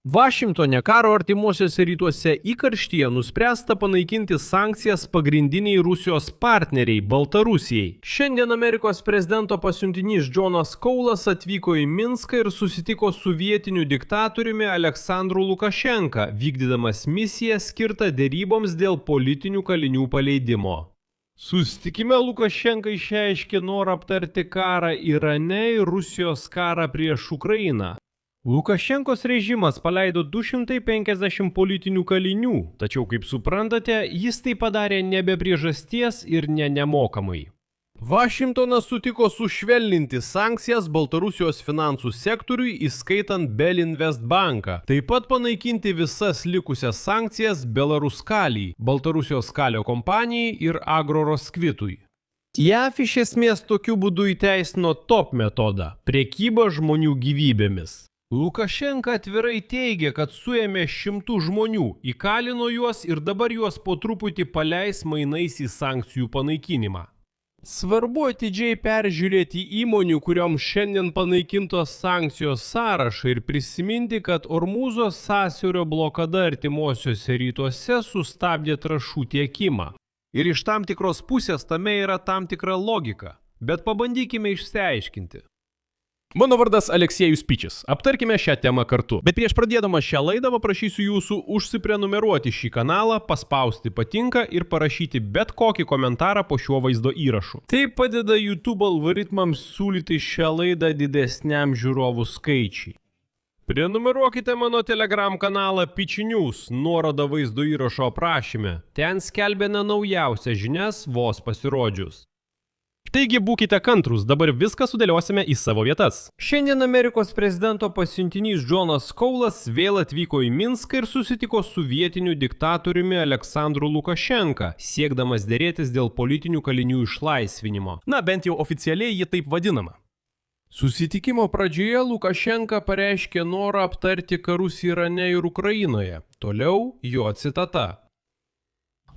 Vašingtone karo artimuosiuose rytuose įkarštyje nuspręsta panaikinti sankcijas pagrindiniai Rusijos partneriai Baltarusijai. Šiandien Amerikos prezidento pasiuntinys Džonas Kaulas atvyko į Minską ir susitiko su vietiniu diktatoriumi Aleksandru Lukašenka, vykdydamas misiją skirtą deryboms dėl politinių kalinių paleidimo. Susitikime Lukašenka išreiškė norą aptarti karą Irane ir Rusijos karą prieš Ukrainą. Lukašenkos režimas paleido 250 politinių kalinių, tačiau, kaip suprantate, jis tai padarė ne be priežasties ir nemokamai. Vašingtonas sutiko sušvelninti sankcijas Baltarusijos finansų sektoriui, įskaitant Belinvest banką, taip pat panaikinti visas likusias sankcijas Belaruskaliai, Baltarusijos kalio kompanijai ir Agroroskvitui. JAV iš esmės tokiu būdu įteisino top metodą – prekybą žmonių gyvybėmis. Lukašenka atvirai teigia, kad suėmė šimtų žmonių, įkalino juos ir dabar juos po truputį paleis mainais į sankcijų panaikinimą. Svarbu atidžiai peržiūrėti įmonių, kurioms šiandien panaikintos sankcijos sąrašą ir prisiminti, kad Ormūzo sąsiaurio blokada artimuosiuose rytuose sustabdė trąšų tiekimą. Ir iš tam tikros pusės tame yra tam tikra logika, bet pabandykime išsiaiškinti. Mano vardas Aleksėjus Pičis. Aptarkime šią temą kartu. Bet prieš pradėdamas šią laidą paprašysiu jūsų užsiprenumeruoti šį kanalą, paspausti patinka ir parašyti bet kokį komentarą po šiuo vaizdo įrašu. Tai padeda YouTube algoritmams siūlyti šią laidą didesniam žiūrovų skaičiai. Prenumeruokite mano Telegram kanalą Pičinius, nuoroda vaizdo įrašo aprašyme. Ten skelbiame naujausias žinias vos pasirodžius. Taigi būkite kantrus, dabar viską sudėliosime į savo vietas. Šiandien Amerikos prezidento pasiuntinys Džonas Kaulas vėl atvyko į Minską ir susitiko su vietiniu diktatoriumi Aleksandru Lukašenka, siekdamas dėrėtis dėl politinių kalinių išlaisvinimo. Na, bent jau oficialiai ji taip vadinama. Susitikimo pradžioje Lukašenka pareiškė norą aptarti karus Irane ir Ukrainoje. Toliau jo citata.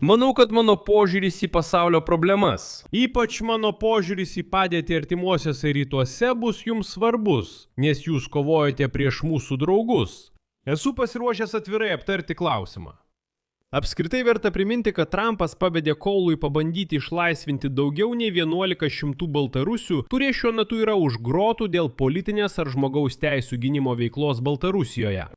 Manau, kad mano požiūris į pasaulio problemas, ypač mano požiūris į padėtį artimuosiuose rytuose bus jums svarbus, nes jūs kovojate prieš mūsų draugus. Esu pasiruošęs atvirai aptarti klausimą. Apskritai verta priminti, kad Trumpas pavedė Kaului pabandyti išlaisvinti daugiau nei 1100 baltarusių, kurie šiuo metu yra už grotų dėl politinės ar žmogaus teisių gynimo veiklos Baltarusijoje.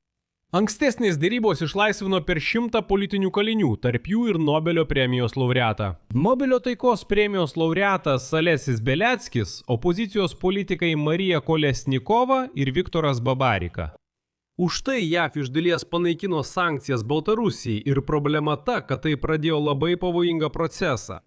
Ankstesnės dėrybos išlaisvino per 100 politinių kalinių, tarp jų ir Nobelio premijos laureatą. Nobelio taikos premijos laureatas Alesis Beliackis, opozicijos politikai Marija Kolesnikova ir Viktoras Babarika. Už tai JAV iš dalies panaikino sankcijas Baltarusijai ir problema ta, kad tai pradėjo labai pavojingą procesą.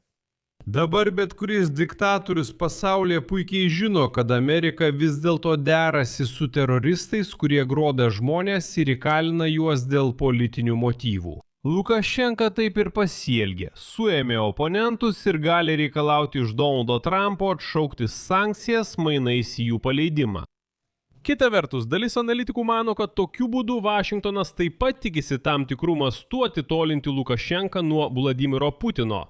Dabar bet kuris diktatorius pasaulyje puikiai žino, kad Amerika vis dėlto derasi su teroristais, kurie groda žmonės ir įkalina juos dėl politinių motyvų. Lukašenka taip ir pasielgė, suėmė oponentus ir gali reikalauti iš Donaldo Trumpo atšaukti sankcijas mainais į jų paleidimą. Kita vertus, dalis analitikų mano, kad tokiu būdu Vašingtonas taip pat tikisi tam tikrų mastų atitolinti Lukašenką nuo Vladimiro Putino.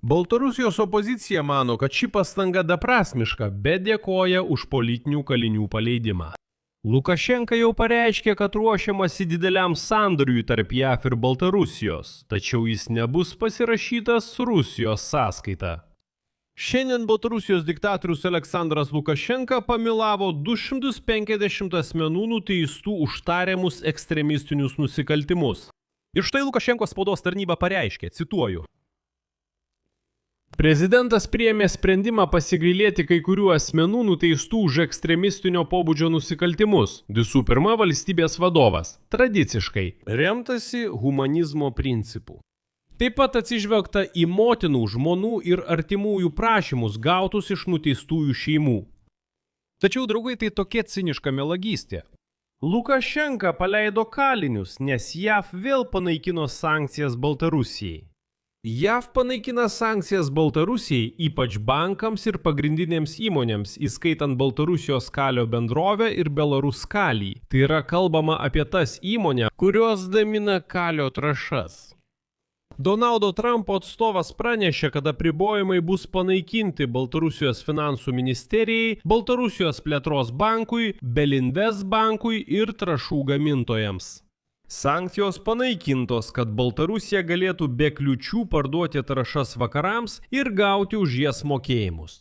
Baltarusijos opozicija mano, kad ši pastanga beprasmiška, bet dėkoja už politinių kalinių paleidimą. Lukašenka jau pareiškė, kad ruošiamasi dideliam sandoriui tarp JAV ir Baltarusijos, tačiau jis nebus pasirašytas Rusijos sąskaita. Šiandien Baltarusijos diktatorius Aleksandras Lukašenka pamilavo 250 asmenų nuteistų už tariamus ekstremistinius nusikaltimus. Ir štai Lukašenkos spaudos tarnyba pareiškė, cituoju. Prezidentas priėmė sprendimą pasigailėti kai kurių asmenų nuteistų už ekstremistinio pobūdžio nusikaltimus. Visų pirma, valstybės vadovas. Tradiciškai remtasi humanizmo principų. Taip pat atsižvelgta į motinų, žmonų ir artimųjų prašymus gautus iš nuteistųjų šeimų. Tačiau, draugai, tai tokia ciniška melagystė. Lukašenka paleido kalinius, nes JAV vėl panaikino sankcijas Baltarusijai. JAV panaikina sankcijas Baltarusijai, ypač bankams ir pagrindinėms įmonėms, įskaitant Baltarusijos kalio bendrovę ir Belaruskalį. Tai yra kalbama apie tas įmonę, kurios gamina kalio trąšas. Donaldo Trumpo atstovas pranešė, kad apribojimai bus panaikinti Baltarusijos finansų ministerijai, Baltarusijos plėtros bankui, Belinvest bankui ir trąšų gamintojams. Sankcijos panaikintos, kad Baltarusija galėtų be kliučių parduoti trąšas vakarams ir gauti už jas mokėjimus.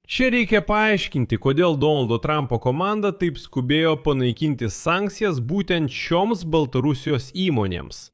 Čia reikia paaiškinti, kodėl Donaldo Trumpo komanda taip skubėjo panaikinti sankcijas būtent šioms Baltarusijos įmonėms.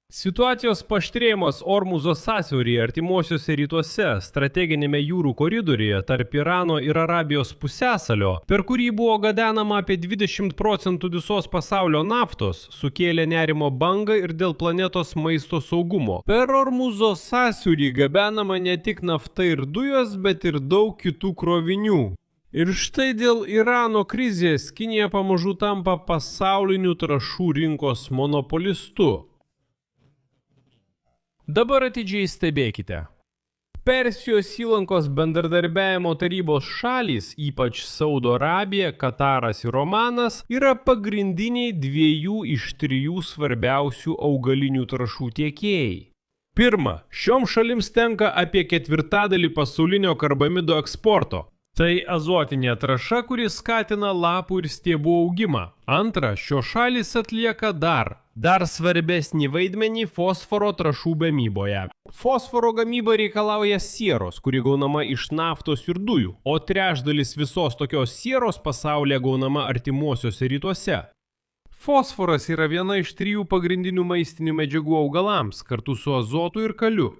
Situacijos paaštrėjimas Ormuzo sąsiauryje artimuosiuose rytuose, strateginėme jūrų koridoriuje tarp Irano ir Arabijos pusiasalio, per kurį buvo gabenama apie 20% visos pasaulio naftos, sukėlė nerimo bangą ir dėl planetos maisto saugumo. Per Ormuzo sąsiaurį gabenama ne tik nafta ir dujos, bet ir daug kitų krovinių. Ir štai dėl Irano krizės Kinija pamažu tampa pasaulinių trąšų rinkos monopolistu. Dabar atidžiai stebėkite. Persijos įlankos bendradarbiavimo tarybos šalys, ypač Saudo Arabija, Kataras ir Omanas, yra pagrindiniai 2 iš 3 svarbiausių augalinių trąšų tiekėjai. Pirma, šioms šalims tenka apie 1/4 pasaulinio karbamido eksporto. Tai azotinė trąša, kuri skatina lapų ir stiebų augimą. Antra, šios šalys atlieka dar svarbesnį vaidmenį fosforo trąšų gamyboje. Fosforo gamyba reikalauja sieros, kuri gaunama iš naftos ir dujų, o 1/3 visos tokios sieros pasaulyje gaunama artimuosiuose rytuose. Fosforas yra viena iš 3 pagrindinių maistinių medžiagų augalams, kartu su azotu ir kaliu.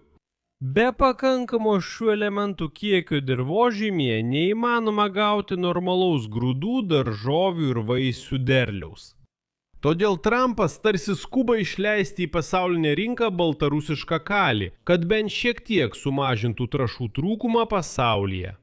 Be pakankamo šių elementų kiekio dirvožemyje neįmanoma gauti normalaus grūdų, daržovių ir vaisių derliaus. Todėl Trumpas tarsi skuba išleisti į pasaulinę rinką baltarusišką kalį, kad bent šiek tiek sumažintų trąšų trūkumą pasaulyje.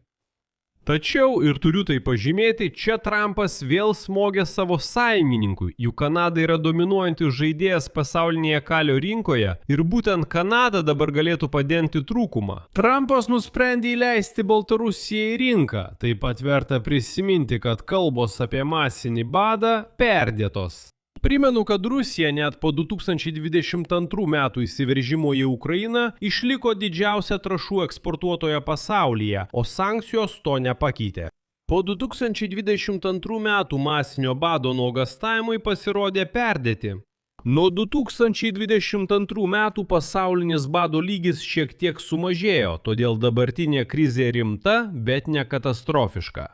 Tačiau, ir turiu tai pažymėti, čia Trumpas vėl smogė savo sąjungininkui, juk Kanada yra dominuojantis žaidėjas pasaulinėje kalio rinkoje ir būtent Kanada dabar galėtų padengti trūkumą. Trumpas nusprendė įleisti Baltarusiją į rinką, taip pat verta prisiminti, kad kalbos apie masinį badą perdėtos. Primenu, kad Rusija net po 2022 metų įsiveržimo į Ukrainą išliko didžiausia trąšų eksportuotoja pasaulyje, o sankcijos to nepakeitė. Po 2022 metų masinio bado nuogąstavimai pasirodė perdėti. Nuo 2022 metų pasaulinis bado lygis šiek tiek sumažėjo, todėl dabartinė krizė rimta, bet ne katastrofiška.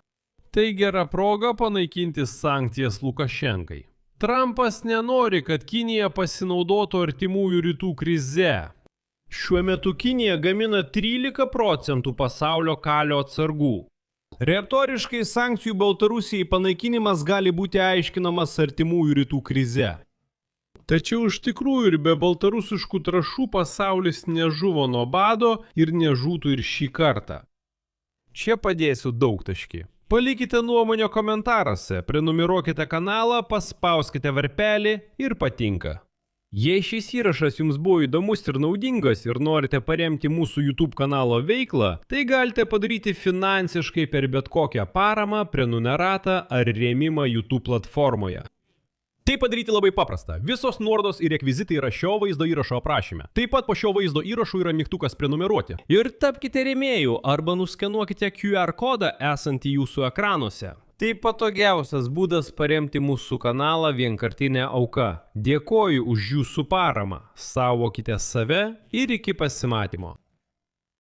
Tai gera proga panaikinti sankcijas Lukašenkai. Trumpas nenori, kad Kinija pasinaudotų artimųjų rytų krize. Šiuo metu Kinija gamina 13% pasaulio kalio atsargų. Retoriškai sankcijų Baltarusijai panaikinimas gali būti aiškinamas artimųjų rytų krize. Tačiau iš tikrųjų ir be baltarusiškų trąšų pasaulis nežuvo nuo bado ir nežūtų ir šį kartą. Čia padėsiu daugtaškį. Palikite nuomonę komentaruose, prenumeruokite kanalą, paspauskite varpelį ir patinka. Jei šis įrašas jums buvo įdomus ir naudingas ir norite paremti mūsų YouTube kanalo veiklą, tai galite padaryti finansiškai per bet kokią paramą, prenumeratą ar rėmimą YouTube platformoje. Tai padaryti labai paprasta. Visos nuorodos ir rekvizitai yra šio vaizdo įrašo aprašyme. Taip pat po šio vaizdo įrašų yra mygtukas prenumeruoti. Ir tapkite rėmėjų arba nuskenuokite QR kodą esantį jūsų ekranuose. Tai patogiausias būdas paremti mūsų kanalą vienkartinė auka. Dėkoju už jūsų paramą. Saugokite save ir iki pasimatymo.